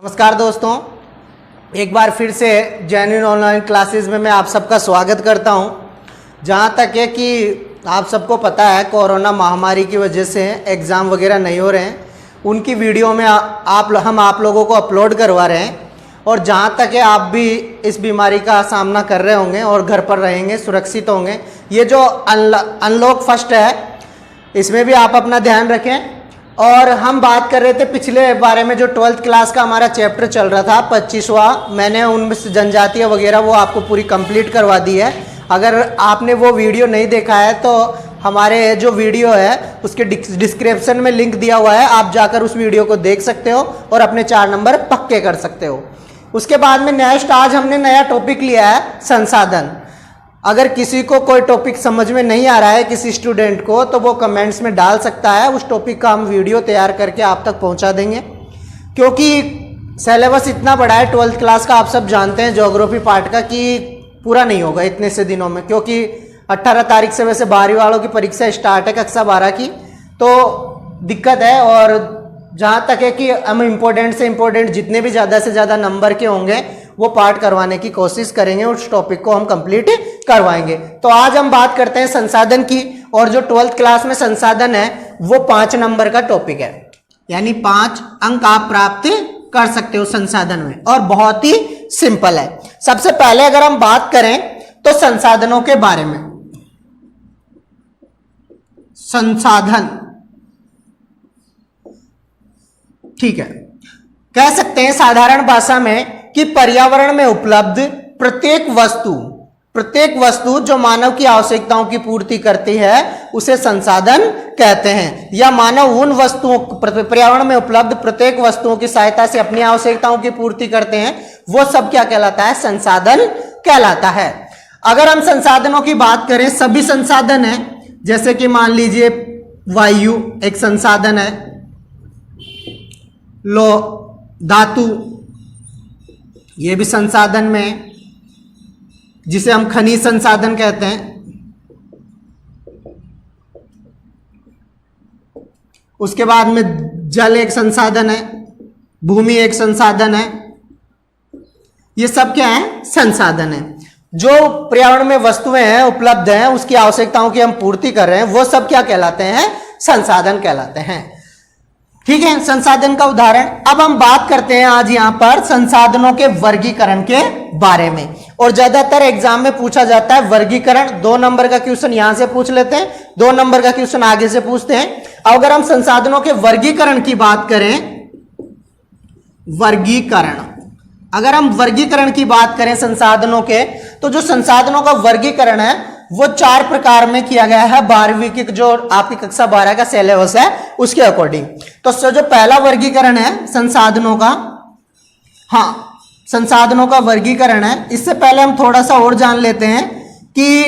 नमस्कार दोस्तों, एक बार फिर से जेन्युइन ऑनलाइन क्लासेस में मैं आप सबका स्वागत करता हूं। जहां तक है कि आप सबको पता है कोरोना महामारी की वजह से एग्ज़ाम वगैरह नहीं हो रहे हैं, उनकी वीडियो में हम आप लोगों को अपलोड करवा रहे हैं। और जहां तक है आप भी इस बीमारी का सामना कर रहे होंगे और घर पर रहेंगे, सुरक्षित होंगे। ये जो अनलॉक फर्स्ट है, इसमें भी आप अपना ध्यान रखें। और हम बात कर रहे थे पिछले बारे में, जो 12th क्लास का हमारा चैप्टर चल रहा था 25वां, मैंने उनमें से जनजातीय वगैरह वो आपको पूरी कंप्लीट करवा दी है। अगर आपने वो वीडियो नहीं देखा है तो हमारे जो वीडियो है उसके डिस्क्रिप्शन में लिंक दिया हुआ है, आप जाकर उस वीडियो को देख सकते हो और अपने 4 नंबर पक्के कर सकते हो। उसके बाद में नेक्स्ट आज हमने नया टॉपिक लिया है संसाधन। अगर किसी को कोई टॉपिक समझ में नहीं आ रहा है, किसी स्टूडेंट को, तो वो कमेंट्स में डाल सकता है। उस टॉपिक का हम वीडियो तैयार करके आप तक पहुंचा देंगे, क्योंकि सिलेबस इतना बड़ा है 12th क्लास का, आप सब जानते हैं ज्योग्राफी पार्ट का, कि पूरा नहीं होगा इतने से दिनों में। क्योंकि 18 तारीख से वैसे 12वीं वालों की परीक्षा स्टार्ट है, कक्षा 12 की, तो दिक्कत है। और जहाँ तक है कि हम इम्पोर्टेंट से इम्पोर्टेंट जितने भी ज़्यादा से ज़्यादा नंबर के होंगे वो पार्ट करवाने की कोशिश करेंगे, उस टॉपिक को हम कंप्लीट करवाएंगे। तो आज हम बात करते हैं संसाधन की, और जो 12th क्लास में संसाधन है वो 5 नंबर का टॉपिक है, यानी 5 अंक आप प्राप्त कर सकते हो संसाधन में, और बहुत ही सिंपल है। सबसे पहले अगर हम बात करें तो संसाधनों के बारे में, संसाधन, ठीक है, कह सकते हैं साधारण भाषा में कि पर्यावरण में उपलब्ध प्रत्येक वस्तु जो मानव की आवश्यकताओं की पूर्ति करती है उसे संसाधन कहते हैं। या मानव उन वस्तुओं, पर्यावरण में उपलब्ध प्रत्येक वस्तुओं की सहायता से अपनी आवश्यकताओं की पूर्ति करते हैं, वो सब क्या कहलाता है? संसाधन कहलाता है। अगर हम संसाधनों की बात करें, सभी संसाधन है, जैसे कि मान लीजिए वायु एक संसाधन है, लो धातु ये भी संसाधन में, जिसे हम खनिज संसाधन कहते हैं। उसके बाद में जल एक संसाधन है, भूमि एक संसाधन है। ये सब क्या है? संसाधन है। जो पर्यावरण में वस्तुएं हैं, उपलब्ध हैं, उसकी आवश्यकताओं की हम पूर्ति कर रहे हैं, वो सब क्या कहलाते हैं? संसाधन कहलाते हैं। ठीक है, संसाधन का उदाहरण। अब हम बात करते हैं आज यहां पर संसाधनों के वर्गीकरण के बारे में, और ज्यादातर एग्जाम में पूछा जाता है वर्गीकरण। 2 नंबर का क्वेश्चन यहां से पूछ लेते हैं, 2 नंबर का क्वेश्चन आगे से पूछते हैं। अगर हम संसाधनों के वर्गीकरण की बात करें, वर्गीकरण, अगर हम वर्गीकरण की बात करें संसाधनों के, तो जो संसाधनों का वर्गीकरण है वो 4 प्रकार में किया गया है 12वीं की, जो आपकी कक्षा 12 का सिलेबस है उसके अकॉर्डिंग। तो जो पहला वर्गीकरण है संसाधनों का, हाँ, संसाधनों का वर्गीकरण है। इससे पहले हम थोड़ा सा और जान लेते हैं कि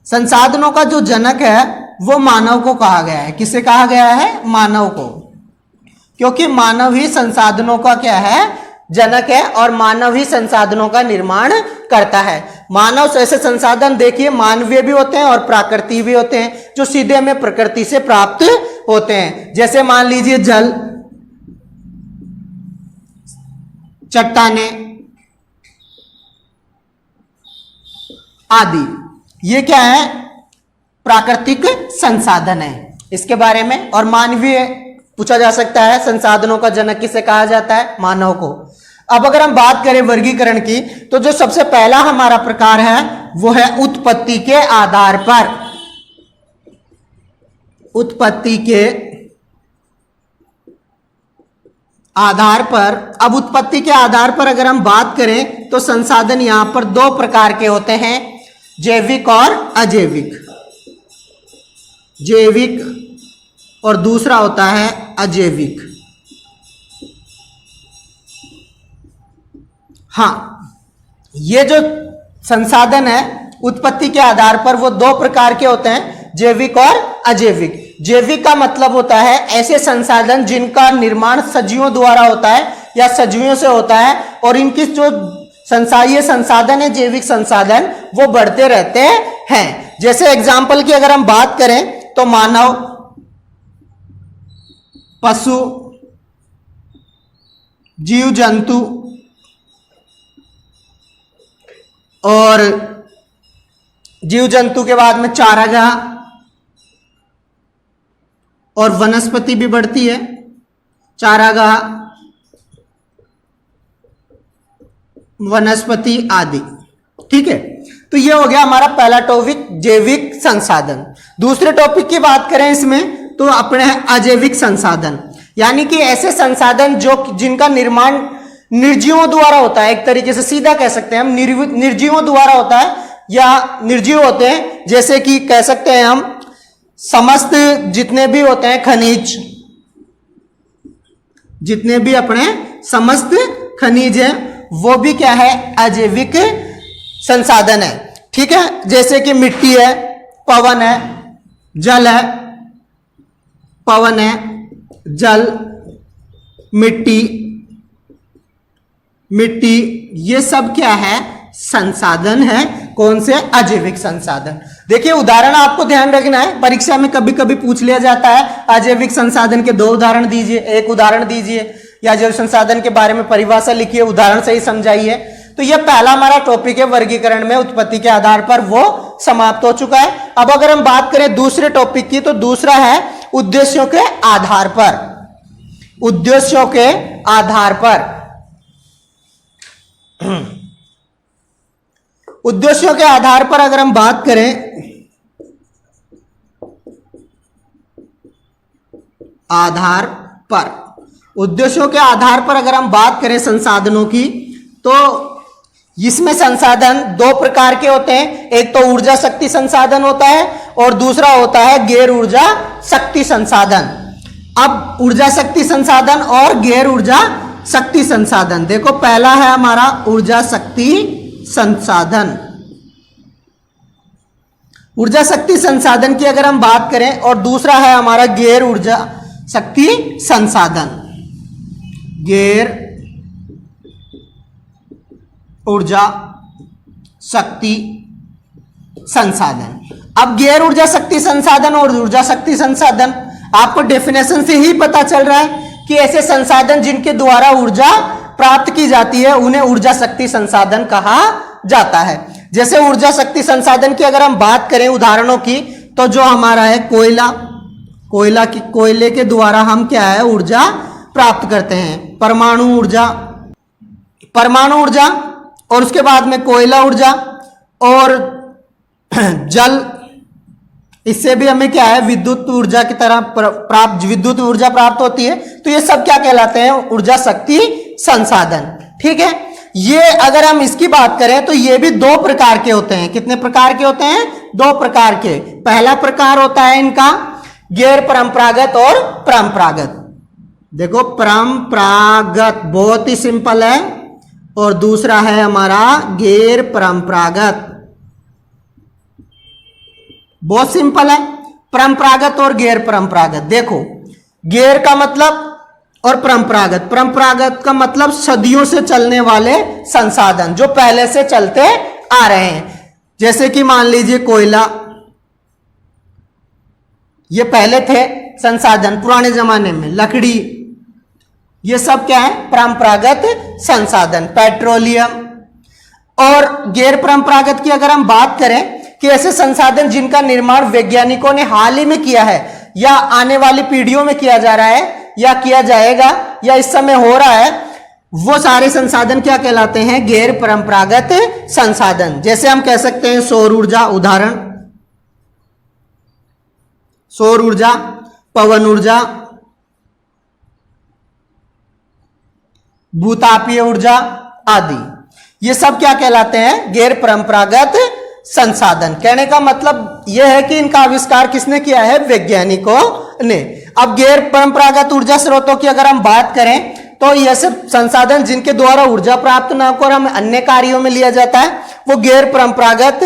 संसाधनों का जो जनक है वो मानव को कहा गया है। किसे कहा गया है? मानव को, क्योंकि मानव ही संसाधनों का क्या है? जनक है, और मानव ही संसाधनों का निर्माण करता है। मानव से ऐसे संसाधन देखिए, मानवीय भी होते हैं और प्राकृतिक भी होते हैं, जो सीधे हमें प्रकृति से प्राप्त होते हैं। जैसे मान लीजिए जल, चट्टानें आदि, ये क्या है? प्राकृतिक संसाधन है। इसके बारे में, और मानवीय पूछा जा सकता है, संसाधनों का जनक किसे कहा जाता है? मानव को। अब अगर हम बात करें वर्गीकरण की, तो जो सबसे पहला हमारा प्रकार है वो है उत्पत्ति के आधार पर। उत्पत्ति के आधार पर, अब उत्पत्ति के आधार पर अगर हम बात करें तो संसाधन यहां पर 2 प्रकार के होते हैं, जैविक और अजैविक। जैविक और दूसरा होता है अजैविक। हाँ, ये जो संसाधन है उत्पत्ति के आधार पर वो 2 प्रकार के होते हैं, जैविक और अजैविक। जैविक का मतलब होता है ऐसे संसाधन जिनका निर्माण सजीवों द्वारा होता है या सजीवों से होता है, और इनकी जो ये संसाधन है, जैविक संसाधन, वो बढ़ते रहते हैं। जैसे एग्जाम्पल की अगर हम बात करें तो मानव, पशु, जीव जंतु और जीव जंतु के बाद में चारागाह और वनस्पति भी बढ़ती है, चारागाह, वनस्पति आदि। ठीक है, तो ये हो गया हमारा पहला टॉपिक, जैविक संसाधन। दूसरे टॉपिक की बात करें इसमें तो अपने हैं अजैविक संसाधन, यानी कि ऐसे संसाधन जो जिनका निर्माण निर्जीवों द्वारा होता है। एक तरीके से सीधा कह सकते हैं हम निर्जीवों द्वारा होता है या निर्जीव होते हैं। जैसे कि कह सकते हैं हम समस्त जितने भी होते हैं खनिज, जितने भी अपने समस्त खनिज हैं वो भी क्या है, अजैविक संसाधन है। ठीक है, जैसे कि मिट्टी है, पवन है, जल है, पवन है, जल, मिट्टी, ये सब क्या है, संसाधन है। कौन से, अजैविक संसाधन। देखिए उदाहरण आपको ध्यान रखना है, परीक्षा में कभी कभी पूछ लिया जाता है अजैविक संसाधन के 2 उदाहरण दीजिए, 1 उदाहरण दीजिए, या जैव संसाधन के बारे में परिभाषा लिखिए, उदाहरण से ही समझाइए। तो यह पहला हमारा टॉपिक है वर्गीकरण में उत्पत्ति के आधार पर, वो समाप्त हो चुका है। अब अगर हम बात करें दूसरे टॉपिक की, तो दूसरा है उद्देश्यों के आधार पर। उद्देश्यों के आधार पर उद्देश्यों के आधार पर अगर हम बात करें, आधार पर, उद्देश्यों के आधार पर अगर हम बात करें संसाधनों की, तो इसमें संसाधन 2 प्रकार के होते हैं। एक तो ऊर्जा शक्ति संसाधन होता है और दूसरा होता है गैर ऊर्जा शक्ति संसाधन। अब ऊर्जा शक्ति संसाधन और गैर ऊर्जा शक्ति संसाधन, देखो पहला है हमारा ऊर्जा शक्ति संसाधन। ऊर्जा शक्ति संसाधन की अगर हम बात करें, और दूसरा है हमारा गैर ऊर्जा शक्ति संसाधन, गैर ऊर्जा शक्ति संसाधन। अब गैर ऊर्जा शक्ति संसाधन और ऊर्जा शक्ति संसाधन, आपको डेफिनेशन से ही पता चल रहा है कि ऐसे संसाधन जिनके द्वारा ऊर्जा प्राप्त की जाती है उन्हें ऊर्जा शक्ति संसाधन कहा जाता है। जैसे ऊर्जा शक्ति संसाधन की अगर हम बात करें उदाहरणों की, तो जो हमारा है कोयले के द्वारा हम क्या है, ऊर्जा प्राप्त करते हैं। परमाणु ऊर्जा, और उसके बाद में कोयला ऊर्जा और जल, इससे भी हमें क्या है, विद्युत ऊर्जा की तरह विद्युत ऊर्जा प्राप्त होती है। तो ये सब क्या कहलाते हैं, ऊर्जा शक्ति संसाधन। ठीक है, ये अगर हम इसकी बात करें तो ये भी 2 प्रकार के होते हैं। कितने प्रकार के होते हैं, 2 प्रकार के। पहला प्रकार होता है इनका गैर परंपरागत और परंपरागत। देखो परंपरागत बहुत ही सिंपल है, और दूसरा है हमारा गैर परंपरागत, बहुत सिंपल है। परंपरागत और गैर परंपरागत, देखो गैर का मतलब और परंपरागत का मतलब सदियों से चलने वाले संसाधन जो पहले से चलते आ रहे हैं। जैसे कि मान लीजिए कोयला, ये पहले थे संसाधन पुराने जमाने में, लकड़ी, ये सब क्या है, परंपरागत संसाधन, पेट्रोलियम। और गैर परंपरागत की अगर हम बात करें कि ऐसे संसाधन जिनका निर्माण वैज्ञानिकों ने हाल ही में किया है या आने वाली पीढ़ियों में किया जा रहा है या किया जाएगा या इस समय हो रहा है, वो सारे संसाधन क्या कहलाते हैं, गैर परंपरागत संसाधन। जैसे हम कह सकते हैं सौर ऊर्जा, उदाहरण सौर ऊर्जा, पवन ऊर्जा, भूतापीय ऊर्जा आदि, ये सब क्या कहलाते हैं, गैर परंपरागत संसाधन। कहने का मतलब यह है कि इनका आविष्कार किसने किया है, वैज्ञानिकों ने। अब गैर परंपरागत ऊर्जा स्रोतों की अगर हम बात करें तो यह सब संसाधन जिनके द्वारा ऊर्जा प्राप्त न होकर हमें अन्य कार्यों में लिया जाता है, वो गैर परंपरागत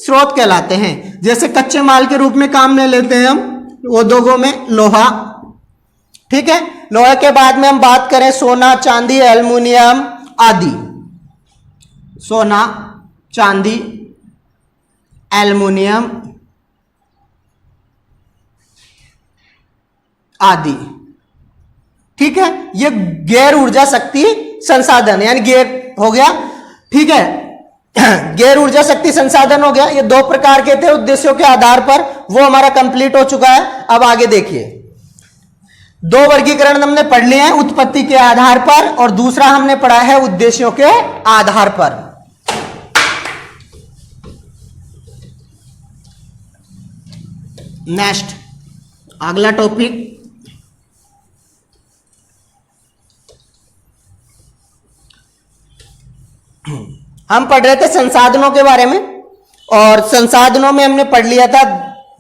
स्रोत कहलाते हैं। जैसे कच्चे माल के रूप में काम में लेते हैं हम उद्योगों में लोहा, ठीक है। लोहे के बाद में हम बात करें सोना, चांदी, एल्युमिनियम आदि, सोना, चांदी, एल्युमिनियम आदि, ठीक है, ये गैर ऊर्जा शक्ति संसाधन यानी गैर हो गया। ठीक है, गैर ऊर्जा शक्ति संसाधन हो गया। ये दो प्रकार के थे उद्देश्यों के आधार पर, वो हमारा कंप्लीट हो चुका है। अब आगे देखिए, दो वर्गीकरण हमने पढ़ लिए हैं, उत्पत्ति के आधार पर और दूसरा हमने पढ़ा है उद्देश्यों के आधार पर। नेक्स्ट अगला टॉपिक हम पढ़ रहे थे संसाधनों के बारे में, और संसाधनों में हमने पढ़ लिया था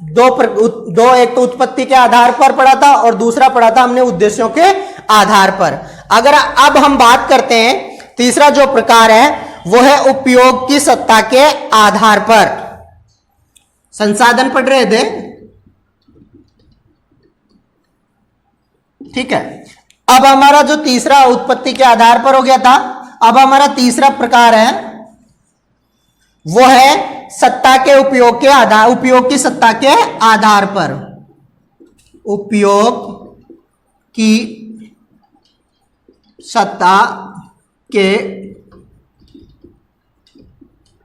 दो एक तो उत्पत्ति के आधार पर पढ़ा था और दूसरा पढ़ा था हमने उद्देश्यों के आधार पर। अगर अब हम बात करते हैं तीसरा जो प्रकार है वो है उपयोग की सत्ता के आधार पर। संसाधन पढ़ रहे थे, ठीक है। अब हमारा जो तीसरा उत्पत्ति के आधार पर हो गया था, अब हमारा तीसरा प्रकार है वो है सत्ता के उपयोग के आधार, उपयोग की सत्ता के आधार पर, उपयोग की सत्ता के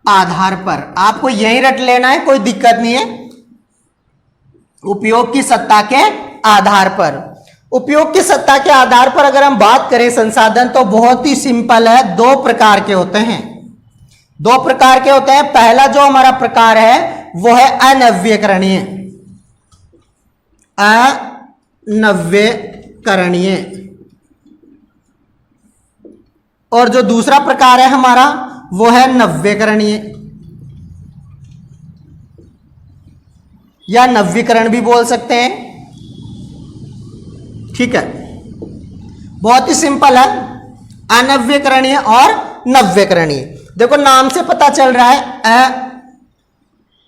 आधार पर। आपको यही रट लेना है, कोई दिक्कत नहीं है। उपयोग की सत्ता के आधार पर, उपयोग की सत्ता के आधार पर अगर हम बात करें संसाधन, तो बहुत ही सिंपल है, दो प्रकार के होते हैं। दो प्रकार के होते हैं। पहला जो हमारा प्रकार है वो है अनव्यकरणीय, अनव्यकरणीय, और जो दूसरा प्रकार है हमारा वो है नव्यकरणीय या नवीकरण भी बोल सकते हैं। ठीक है, बहुत ही सिंपल है, अनव्यकरणीय और नव्यकरणीय। देखो नाम से पता चल रहा है अ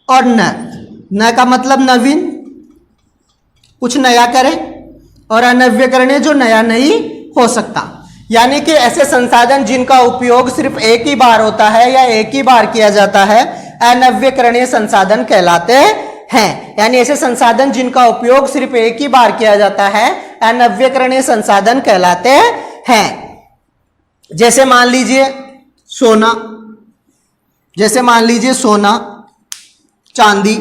और न का मतलब नवीन, कुछ नया करे, और अनव्यकरणीय जो नया नहीं हो सकता, यानी कि ऐसे संसाधन जिनका उपयोग सिर्फ एक ही बार होता है या एक ही बार किया जाता है, अनव्यकरणीय संसाधन कहलाते हैं। यानी ऐसे संसाधन जिनका उपयोग सिर्फ एक ही बार किया जाता है, अनव्यकरणीय संसाधन कहलाते हैं। जैसे मान लीजिए सोना, जैसे मान लीजिए सोना, चांदी,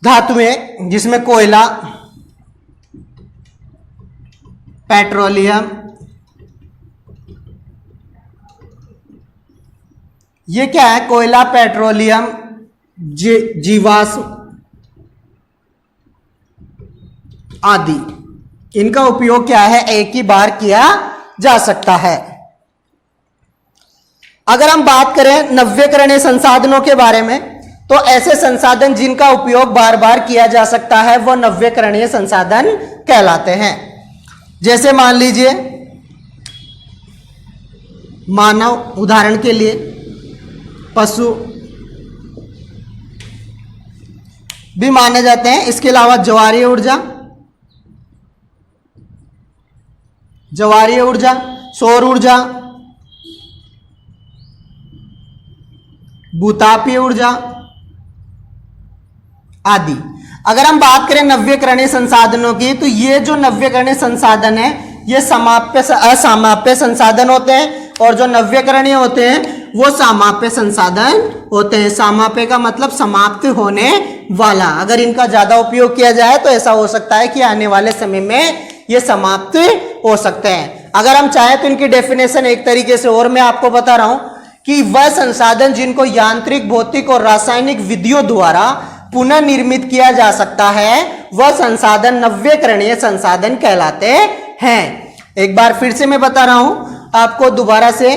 धातुएं जिसमें कोयला, पेट्रोलियम, ये क्या है, कोयला, पेट्रोलियम, जीवाश्म आदि, इनका उपयोग क्या है, एक ही बार किया जा सकता है। अगर हम बात करें नव्यकरणीय संसाधनों के बारे में, तो ऐसे संसाधन जिनका उपयोग बार बार किया जा सकता है वो नव्यकरणीय संसाधन कहलाते हैं। जैसे मान लीजिए मानव, उदाहरण के लिए पशु भी माने जाते हैं। इसके अलावा ज्वारीय ऊर्जा, ज्वारीय ऊर्जा, सौर ऊर्जा, भूतापीय ऊर्जा आदि। अगर हम बात करें नव्यकरणीय संसाधनों की, तो ये जो नव्यकरणीय संसाधन है ये समाप्य असामाप्य संसाधन होते हैं, और जो नव्यकरणीय होते हैं वो समाप्य संसाधन होते हैं। समाप्य का मतलब समाप्त होने वाला। अगर इनका ज्यादा उपयोग किया जाए तो ऐसा हो सकता है कि आने वाले समय में ये समाप्त हो सकते हैं। अगर हम चाहें तो इनकी डेफिनेशन एक तरीके से और मैं आपको बता रहा हूं कि वह संसाधन जिनको यांत्रिक, भौतिक और रासायनिक विधियों द्वारा पुनः निर्मित किया जा सकता है, वह संसाधन नव्यकरणीय संसाधन कहलाते हैं। एक बार फिर से मैं बता रहा हूं आपको दोबारा से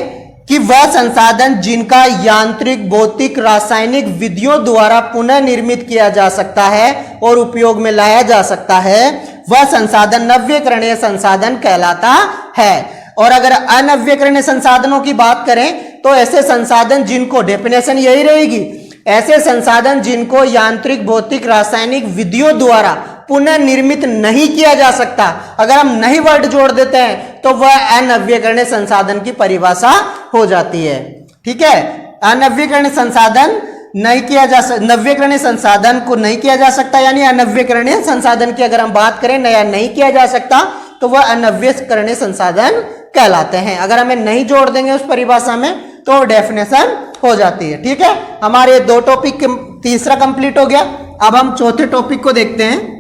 कि वह संसाधन जिनका यांत्रिक, भौतिक, रासायनिक विधियों द्वारा पुनः निर्मित किया जा सकता है और उपयोग में लाया जा सकता है, वह संसाधन नव्यकरणीय संसाधन कहलाता है। और अगर अनव्यकरणीय संसाधनों की बात करें तो ऐसे संसाधन जिनको, डेफिनेशन यही रहेगी, ऐसे संसाधन जिनको यांत्रिक, भौतिक, रासायनिक विधियों द्वारा पुनः निर्मित नहीं किया जा सकता, अगर हम नहीं वर्ड जोड़ देते हैं तो वह अनव्यकरणीय संसाधन की परिभाषा हो जाती है। ठीक है, अनव्यकरणीय संसाधन नहीं किया जा सकता, नव्यकरणीय संसाधन को नहीं किया जा सकता, यानी अनव्यकरणीय संसाधन की अगर हम बात करें नया नहीं किया जा सकता तो वह अनव्यकरणीय संसाधन कहलाते हैं। अगर हमें नहीं जोड़ देंगे उस परिभाषा में तो डेफिनेशन हो जाती है। ठीक है, हमारे दो टॉपिक तीसरा कंप्लीट हो गया। अब हम चौथे टॉपिक को देखते हैं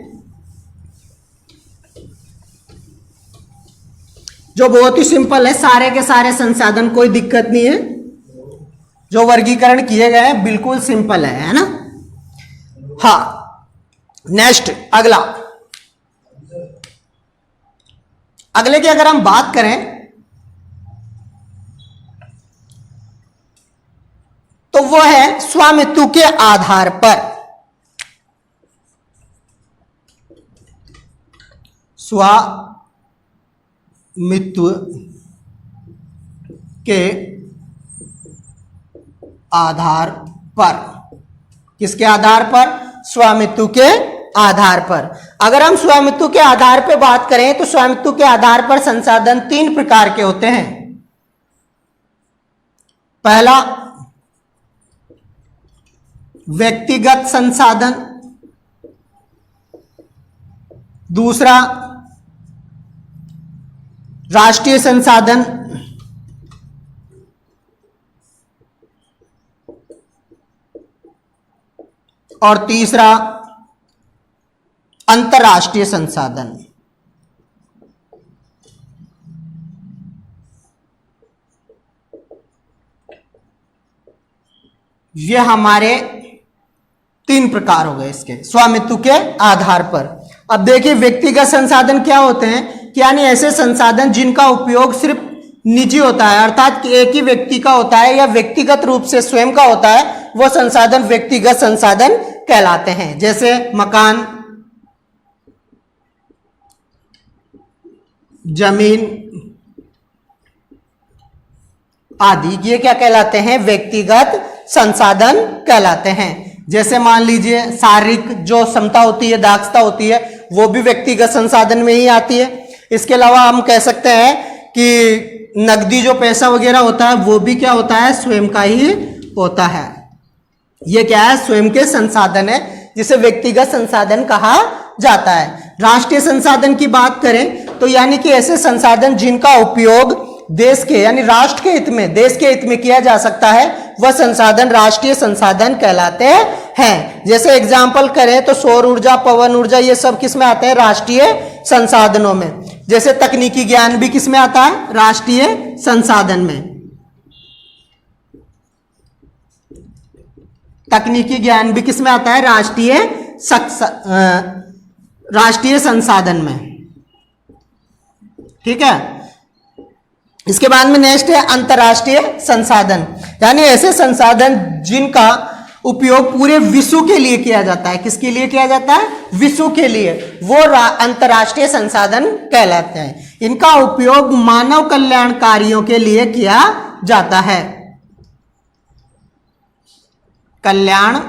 जो बहुत ही सिंपल है, सारे के सारे संसाधन, कोई दिक्कत नहीं है, जो वर्गीकरण किए गए हैं बिल्कुल सिंपल है ना। हाँ, नेक्स्ट अगले की अगर हम बात करें तो वो है स्वामित्व के आधार पर। स्वामित्व के आधार पर, किसके आधार पर? स्वामित्व के आधार पर। अगर हम स्वामित्व के आधार पर बात करें तो स्वामित्व के आधार पर संसाधन तीन प्रकार के होते हैं। पहला व्यक्तिगत संसाधन, दूसरा राष्ट्रीय संसाधन, और तीसरा अंतरराष्ट्रीय संसाधन। ये हमारे तीन प्रकार हो गए इसके स्वामित्व के आधार पर। अब देखिए व्यक्तिगत संसाधन क्या होते हैं कि यानी ऐसे संसाधन जिनका उपयोग सिर्फ निजी होता है, अर्थात कि एक ही व्यक्ति का होता है या व्यक्तिगत रूप से स्वयं का होता है, वो संसाधन व्यक्तिगत संसाधन कहलाते हैं। जैसे मकान, जमीन आदि, ये क्या कहलाते हैं? व्यक्तिगत संसाधन कहलाते हैं। जैसे मान लीजिए शारीरिक जो क्षमता होती है, दक्षता होती है, वो भी व्यक्तिगत संसाधन में ही आती है। इसके अलावा हम कह सकते हैं कि नकदी जो पैसा वगैरह होता है वो भी क्या होता है? स्वयं का ही होता है। ये क्या है? स्वयं के संसाधन है, जिसे व्यक्तिगत संसाधन कहा जाता है। राष्ट्रीय संसाधन की बात करें तो यानी कि ऐसे संसाधन जिनका उपयोग देश के यानी राष्ट्र के हित में, देश के हित में किया जा सकता है, वह संसाधन राष्ट्रीय संसाधन कहलाते हैं। जैसे एग्जाम्पल करें तो सौर ऊर्जा, पवन ऊर्जा, ये सब किस में आते हैं? राष्ट्रीय संसाधनों में। जैसे तकनीकी ज्ञान भी किस में आता है? राष्ट्रीय संसाधन में। तकनीकी ज्ञान भी किस में आता है? राष्ट्रीय संसाधन में। ठीक है, इसके बाद में नेक्स्ट है अंतरराष्ट्रीय संसाधन, यानी ऐसे संसाधन जिनका उपयोग पूरे विश्व के लिए किया जाता है। किसके लिए किया जाता है? विश्व के लिए, वो अंतरराष्ट्रीय संसाधन कहलाते हैं। इनका उपयोग मानव कल्याण कार्यों के लिए किया जाता है, कल्याण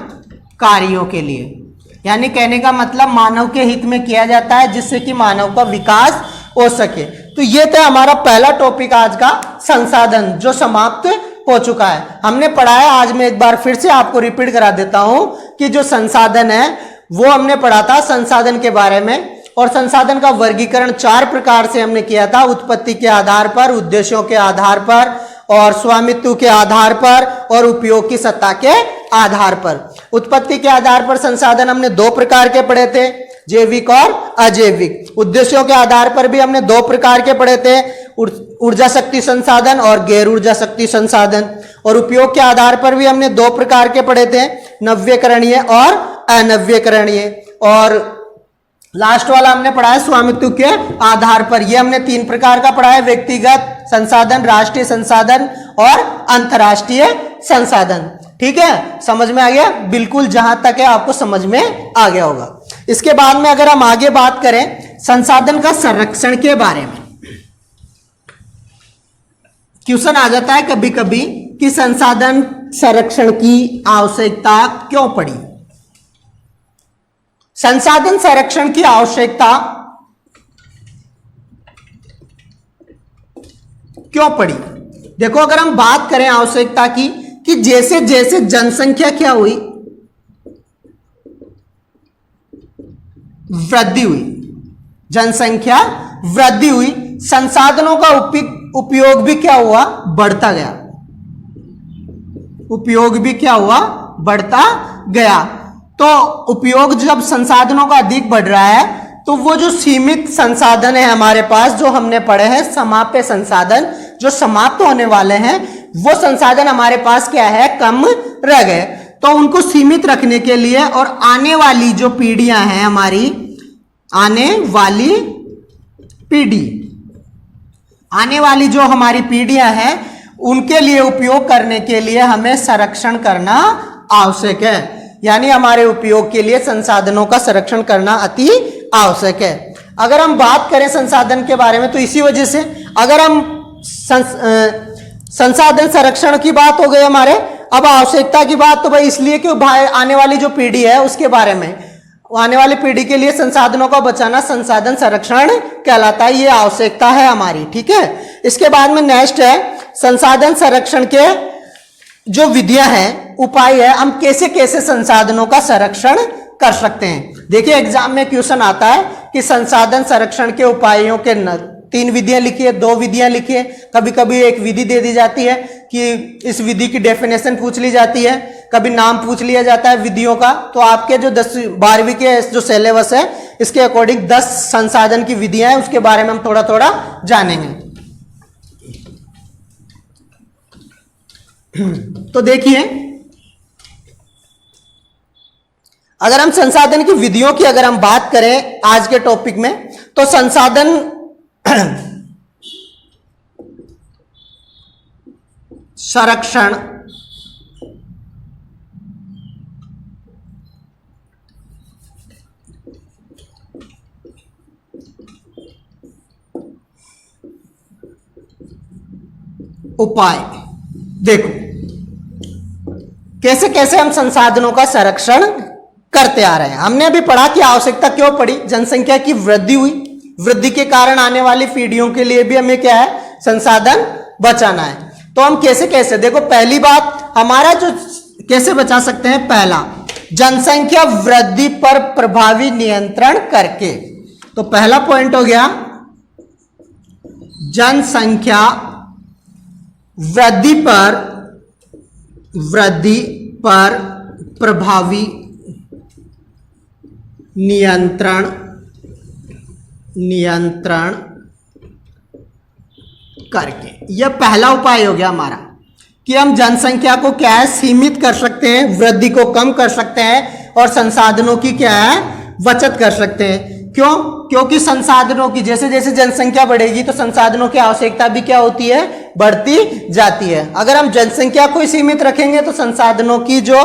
कार्यों के लिए, यानी कहने का मतलब मानव के हित में किया जाता है, जिससे कि मानव का विकास हो सके। तो ये था हमारा पहला टॉपिक आज का, संसाधन, जो समाप्त हो चुका है। हमने पढ़ा है, आज मैं एक बार फिर से आपको रिपीट करा देता हूं कि जो संसाधन है वो हमने पढ़ा था संसाधन के बारे में, और संसाधन का वर्गीकरण 4 प्रकार से हमने किया था। उत्पत्ति के आधार पर, उद्देश्यों के आधार पर, और स्वामित्व के आधार पर, और उपयोग की सत्ता के आधार पर। उत्पत्ति के आधार पर संसाधन हमने 2 प्रकार के पढ़े थे, जैविक और अजैविक। उद्देश्यों के आधार पर भी हमने 2 प्रकार के पढ़े थे, ऊर्जा शक्ति संसाधन और गैर ऊर्जा शक्ति संसाधन। और उपयोग के आधार पर भी हमने 2 प्रकार के पढ़े थे, नव्यकरणीय और अनव्यकरणीय। और लास्ट वाला हमने पढ़ा है स्वामित्व के आधार पर। ये हमने 3 प्रकार का पढ़ा है, व्यक्तिगत संसाधन, राष्ट्रीय संसाधन और अंतरराष्ट्रीय संसाधन। ठीक है, समझ में आ गया? बिल्कुल, जहां तक है आपको समझ में आ गया होगा। इसके बाद में अगर हम आगे बात करें संसाधन का संरक्षण के बारे में, क्वेश्चन आ जाता है कभी कभी कि संसाधन संरक्षण की आवश्यकता क्यों पड़ी। संसाधन संरक्षण की आवश्यकता क्यों पड़ी? देखो, अगर हम बात करें आवश्यकता की कि जैसे जैसे जनसंख्या क्या हुई, वृद्धि हुई, जनसंख्या वृद्धि हुई, संसाधनों का उपयोग भी क्या हुआ, बढ़ता गया, उपयोग भी क्या हुआ, बढ़ता गया। तो उपयोग जब संसाधनों का अधिक बढ़ रहा है तो वो जो सीमित संसाधन है हमारे पास, जो हमने पढ़े हैं समाप्य संसाधन, जो समाप्त होने वाले हैं, वो संसाधन हमारे पास क्या है, कम रह गए। तो उनको सीमित रखने के लिए और आने वाली जो पीढ़ियां हैं हमारी, आने वाली पीढ़ी, आने वाली जो हमारी पीढ़ियां हैं उनके लिए उपयोग करने के लिए हमें संरक्षण करना आवश्यक है। यानी हमारे उपयोग के लिए संसाधनों का संरक्षण करना अति आवश्यक है। अगर हम बात करें संसाधन के बारे में तो इसी वजह से, अगर हम संसाधन संरक्षण की बात हो गई हमारे, अब आवश्यकता की बात तो भाई इसलिए कि आने वाली जो पीढ़ी है उसके बारे में, आने वाली पीढ़ी के लिए संसाधनों का बचाना संसाधन संरक्षण कहलाता है, ये आवश्यकता है हमारी। ठीक है, इसके बाद में नेक्स्ट है संसाधन संरक्षण के जो विधियां हैं, उपाय है, हम कैसे कैसे संसाधनों का संरक्षण कर सकते हैं। देखिए एग्जाम में क्वेश्चन आता है कि संसाधन संरक्षण के उपायों के 3 विधियां लिखिए, 2 विधियां लिखिए, कभी कभी एक विधि दे दी जाती है कि इस विधि की डेफिनेशन पूछ ली जाती है, कभी नाम पूछ लिया जाता है विधियों का। तो आपके जो 10वीं 12वीं के जो सिलेबस है इसके अकॉर्डिंग 10 संसाधन की विधियां हैं, उसके बारे में हम थोड़ा थोड़ा जानेंगे। तो देखिए, अगर हम संसाधन की विधियों की अगर हम बात करें आज के टॉपिक में, तो संसाधन संरक्षण उपाय, देखो कैसे कैसे हम संसाधनों का संरक्षण करते आ रहे हैं। हमने अभी पढ़ा कि आवश्यकता क्यों पड़ी, जनसंख्या की वृद्धि हुई, वृद्धि के कारण आने वाली पीढ़ियों के लिए भी हमें क्या है, संसाधन बचाना है। तो हम कैसे कैसे, देखो पहली बात हमारा जो कैसे बचा सकते हैं, पहला जनसंख्या वृद्धि पर प्रभावी नियंत्रण करके। तो पहला पॉइंट हो गया जनसंख्या वृद्धि पर प्रभावी नियंत्रण करके। यह पहला उपाय हो गया हमारा कि हम जनसंख्या को क्या है, सीमित कर सकते हैं, वृद्धि को कम कर सकते हैं और संसाधनों की क्या है, बचत कर सकते हैं। क्यों? क्योंकि संसाधनों की जैसे जैसे जनसंख्या बढ़ेगी तो संसाधनों की आवश्यकता भी क्या होती है, बढ़ती जाती है। अगर हम जनसंख्या को सीमित रखेंगे तो संसाधनों की जो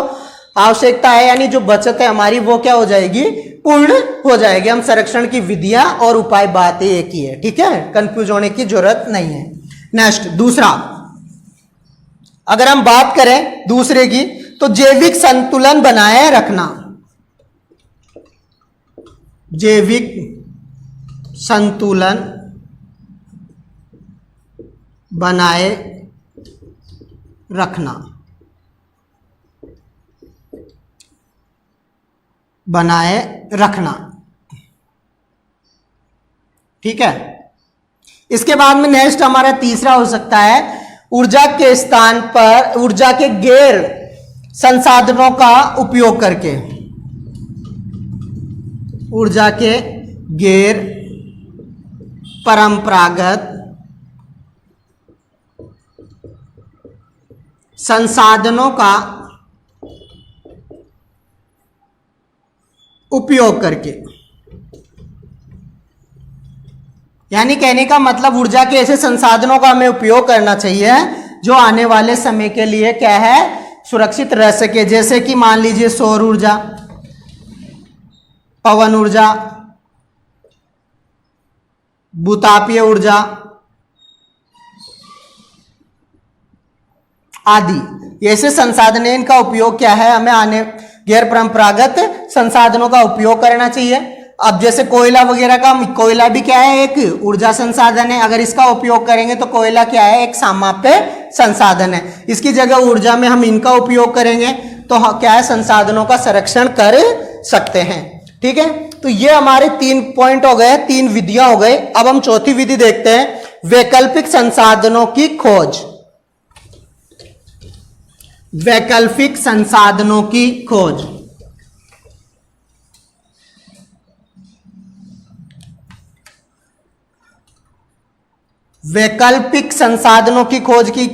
आवश्यकता है यानी जो बचत है हमारी वो क्या हो जाएगी, पूर्ण हो जाएगी। हम संरक्षण की विधियां और उपाय बातें एक ही है, ठीक है, कंफ्यूज होने की जरूरत नहीं है। नेक्स्ट दूसरा, अगर हम बात करें दूसरे की, तो जैविक संतुलन बनाए रखना, जैविक संतुलन बनाए रखना, बनाए रखना, ठीक है। इसके बाद में नेक्स्ट हमारा तीसरा हो सकता है ऊर्जा के स्थान पर ऊर्जा के गैर संसाधनों का उपयोग करके, ऊर्जा के गैर परंपरागत संसाधनों का उपयोग करके। यानी कहने का मतलब ऊर्जा के ऐसे संसाधनों का हमें उपयोग करना चाहिए जो आने वाले समय के लिए क्या है, सुरक्षित रह सके। जैसे कि मान लीजिए सौर ऊर्जा, पवन ऊर्जा, भूतापीय ऊर्जा आदि। ऐसे संसाधन, इनका उपयोग क्या है, हमें आने गैर परंपरागत संसाधनों का उपयोग करना चाहिए अब जैसे कोयला वगैरह का, कोयला भी क्या है, एक ऊर्जा संसाधन है। अगर इसका उपयोग करेंगे तो कोयला क्या है, एक सामाप्य संसाधन है। इसकी जगह ऊर्जा में हम इनका उपयोग करेंगे तो क्या है, संसाधनों का संरक्षण कर सकते हैं। ठीक है, तो ये हमारे 3 पॉइंट हो गए, 3 विधियां हो गई। अब हम चौथी विधि देखते हैं, वैकल्पिक संसाधनों की खोज। वैकल्पिक संसाधनों की खोज। वैकल्पिक संसाधनों की खोज की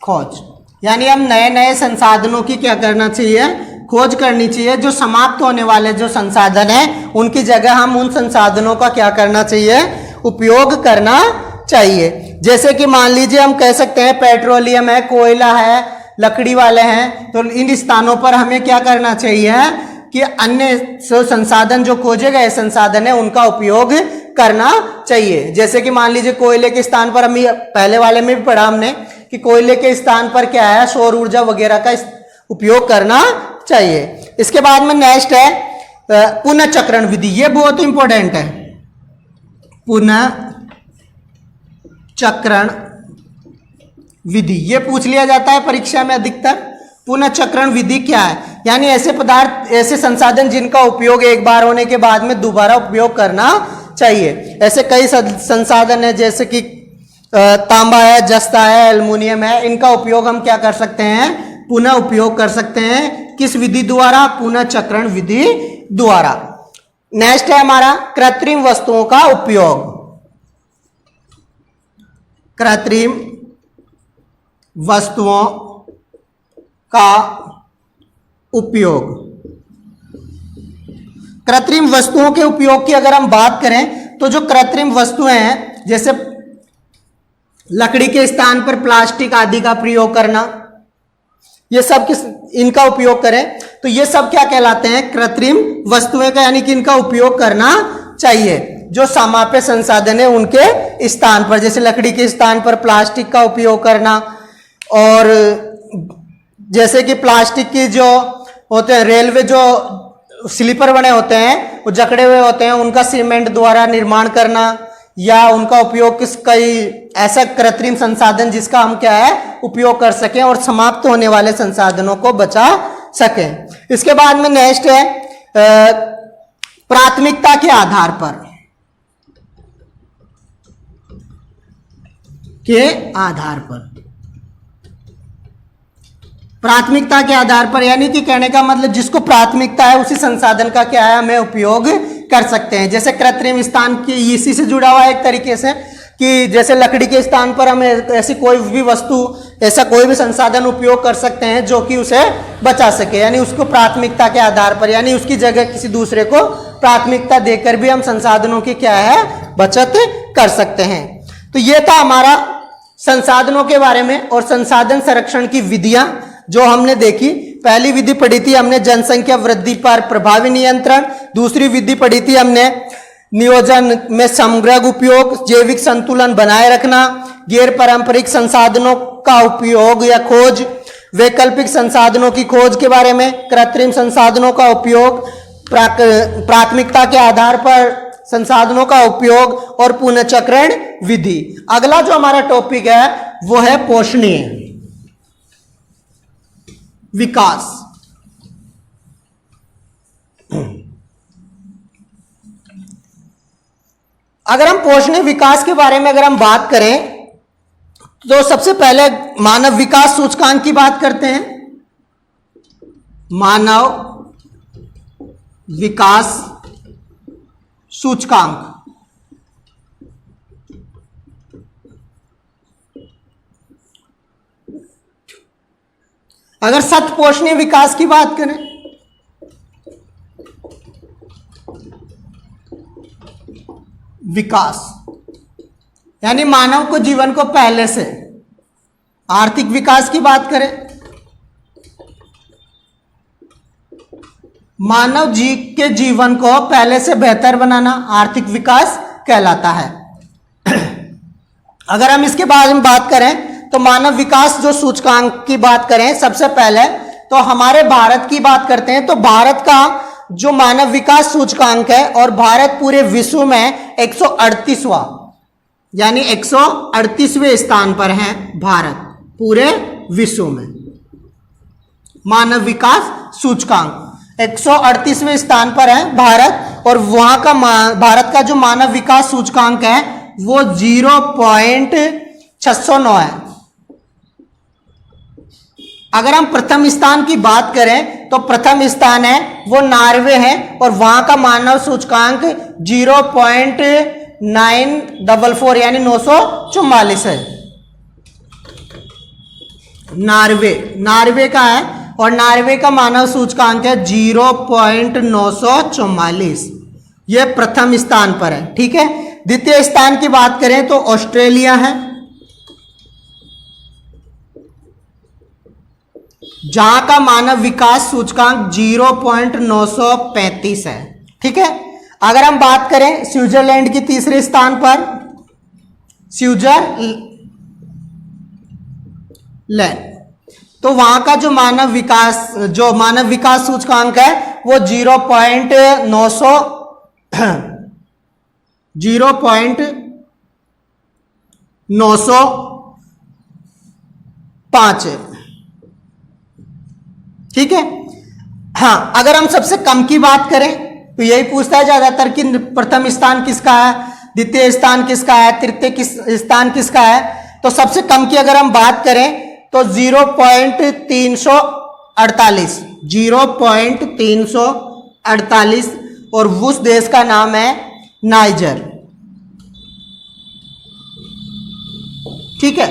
खोज यानी हम नए नए संसाधनों की क्या करना चाहिए, खोज करनी चाहिए। जो समाप्त होने वाले जो संसाधन है उनकी जगह हम उन संसाधनों का क्या करना चाहिए, उपयोग करना चाहिए। जैसे कि मान लीजिए हम कह सकते हैं पेट्रोलियम है, कोयला है, लकड़ी वाले हैं, तो इन स्थानों पर हमें क्या करना चाहिए कि अन्य संसाधन जो खोजे गए संसाधन है उनका उपयोग करना चाहिए। जैसे कि मान लीजिए कोयले के स्थान पर, हम पहले वाले में भी पढ़ा हमने कि कोयले के स्थान पर क्या है, सौर ऊर्जा वगैरह का उपयोग करना चाहिए। इसके बाद में नेक्स्ट है पुनः चक्रण विधि। ये बहुत इंपॉर्टेंट है, पुनः चक्रण विधि। ये पूछ लिया जाता है परीक्षा में अधिकतर। पुनः चक्रण विधि क्या है, यानी ऐसे पदार्थ, ऐसे संसाधन जिनका उपयोग एक बार होने के बाद में दोबारा उपयोग करना चाहिए। ऐसे कई संसाधन है, जैसे कि तांबा है, जस्ता है, एल्युमिनियम है, इनका उपयोग हम क्या कर सकते हैं, पुनः उपयोग कर सकते हैं। किस विधि द्वारा, पुनः चक्रण विधि द्वारा। नेक्स्ट है हमारा कृत्रिम वस्तुओं का उपयोग। कृत्रिम वस्तुओं का उपयोग। कृत्रिम वस्तुओं के उपयोग की अगर हम बात करें तो जो कृत्रिम वस्तुएं हैं, जैसे लकड़ी के स्थान पर प्लास्टिक आदि का प्रयोग करना, ये सब इनका उपयोग करें तो ये सब क्या कहलाते हैं, कृत्रिम वस्तुएं का, यानी कि इनका उपयोग करना चाहिए। जो समाप्य संसाधन है उनके स्थान पर, जैसे लकड़ी के स्थान पर प्लास्टिक का उपयोग करना, और जैसे कि प्लास्टिक की जो होते हैं, रेलवे जो स्लीपर बने होते हैं वो जकड़े हुए होते हैं, उनका सीमेंट द्वारा निर्माण करना, या उनका उपयोग कई ऐसा कृत्रिम संसाधन जिसका हम क्या है उपयोग कर सकें और समाप्त होने वाले संसाधनों को बचा सकें। इसके बाद में नेक्स्ट है प्राथमिकता के आधार पर। प्राथमिकता के आधार पर, यानी कि कहने का मतलब जिसको प्राथमिकता है उसी संसाधन का क्या है, हमें उपयोग कर सकते हैं। जैसे कृत्रिम स्थान की इसी से जुड़ा हुआ है एक तरीके से, कि जैसे लकड़ी के स्थान पर हम ऐसी कोई भी वस्तु, ऐसा कोई भी संसाधन उपयोग कर सकते हैं जो कि उसे बचा सके, यानी उसको प्राथमिकता के आधार पर, यानी उसकी जगह किसी दूसरे को प्राथमिकता देकर भी हम संसाधनों की क्या है, बचत कर सकते हैं। तो ये था हमारा संसाधनों के बारे में और संसाधन संरक्षण की विधियां जो हमने देखी। पहली विधि पढ़ी थी हमने जनसंख्या वृद्धि पर प्रभावी नियंत्रण, दूसरी विधि पढ़ी थी हमने नियोजन में समग्र उपयोग, जैविक संतुलन बनाए रखना, गैर पारंपरिक संसाधनों का उपयोग या खोज, वैकल्पिक संसाधनों की खोज के बारे में, कृत्रिम संसाधनों का उपयोग, प्राथमिकता के आधार पर संसाधनों का उपयोग और पुनर्चक्रण विधि। अगला जो हमारा टॉपिक है वो है पोषणीय विकास। अगर हम पोषणीय विकास के बारे में अगर हम बात करें तो सबसे पहले मानव विकास सूचकांक की बात करते हैं। मानव विकास सूचकांक, अगर सत पोषणीय विकास की बात करें विकास यानी मानव को जीवन को पहले से, आर्थिक विकास की बात करें, मानव जी के जीवन को पहले से बेहतर बनाना आर्थिक विकास कहलाता है। अगर हम इसके बारे में बात करें तो मानव विकास जो सूचकांक की बात करें सबसे पहले तो हमारे भारत की बात करते हैं, तो भारत का जो मानव विकास सूचकांक है और भारत पूरे विश्व में 138वां यानी 138वें स्थान पर है भारत पूरे विश्व में मानव विकास सूचकांक 138वें स्थान पर है भारत। और वहां का भारत का जो मानव विकास सूचकांक है वो 0.609 है। अगर हम प्रथम स्थान की बात करें तो प्रथम स्थान है वो नॉर्वे है और वहां का मानव सूचकांक 0.944 यानी 944 है। नॉर्वे का है और नॉर्वे का मानव सूचकांक है 0.944, ये प्रथम स्थान पर है। ठीक है, द्वितीय स्थान की बात करें तो ऑस्ट्रेलिया है जहां का मानव विकास सूचकांक 0.935 है। ठीक है, अगर हम बात करें स्विट्जरलैंड की तीसरे स्थान पर स्विट्जरलैंड, तो वहां का जो मानव विकास सूचकांक है वो 0.905 है। ठीक है, हाँ, अगर हम सबसे कम की बात करें तो यही पूछता है ज्यादातर कि प्रथम स्थान किसका है, द्वितीय स्थान किसका है, तृतीय स्थान किसका है। तो सबसे कम की अगर हम बात करें तो 0.348 और उस देश का नाम है नाइजर। ठीक है,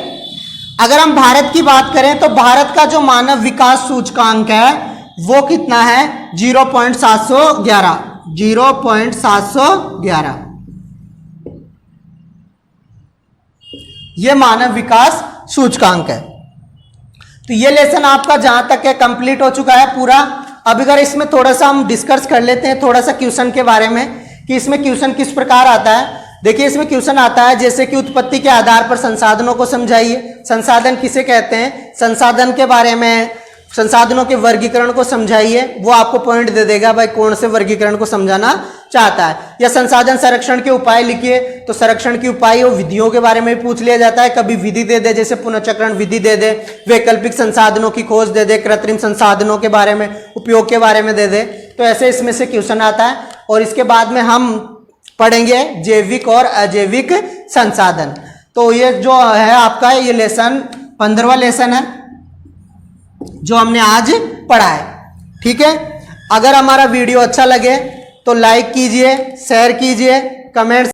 अगर हम भारत की बात करें तो भारत का जो मानव विकास सूचकांक है वो कितना है 0.711 ये मानव विकास सूचकांक है। तो ये लेसन आपका जहां तक है कंप्लीट हो चुका है पूरा। अब अगर इसमें थोड़ा सा हम डिस्कस कर लेते हैं थोड़ा सा क्वेश्चन के बारे में कि इसमें क्वेश्चन किस प्रकार आता है। देखिए, इसमें क्वेश्चन आता है जैसे कि उत्पत्ति के आधार पर संसाधनों को समझाइए। संसाधन किसे कहते हैं, संसाधन के बारे में, संसाधनों के वर्गीकरण को समझाइए। वो आपको पॉइंट दे देगा भाई कौन से वर्गीकरण को समझाना चाहता है। या संसाधन संरक्षण के उपाय लिखिए, तो संरक्षण के उपाय और विधियों के बारे में पूछ लिया जाता है। कभी विधि दे दे, जैसे पुनर्चक्रण विधि दे दे, वैकल्पिक संसाधनों की खोज दे दे, कृत्रिम संसाधनों के बारे में, उपयोग के बारे में दे दे। तो ऐसे इसमें से क्वेश्चन आता है। और इसके बाद में हम पढ़ेंगे जैविक और अजैविक संसाधन। तो ये जो है आपका ये लेसन 15वां लेसन है जो हमने आज पढ़ा है। ठीक है, अगर हमारा वीडियो अच्छा लगे तो लाइक कीजिए, शेयर कीजिए, कमेंट्स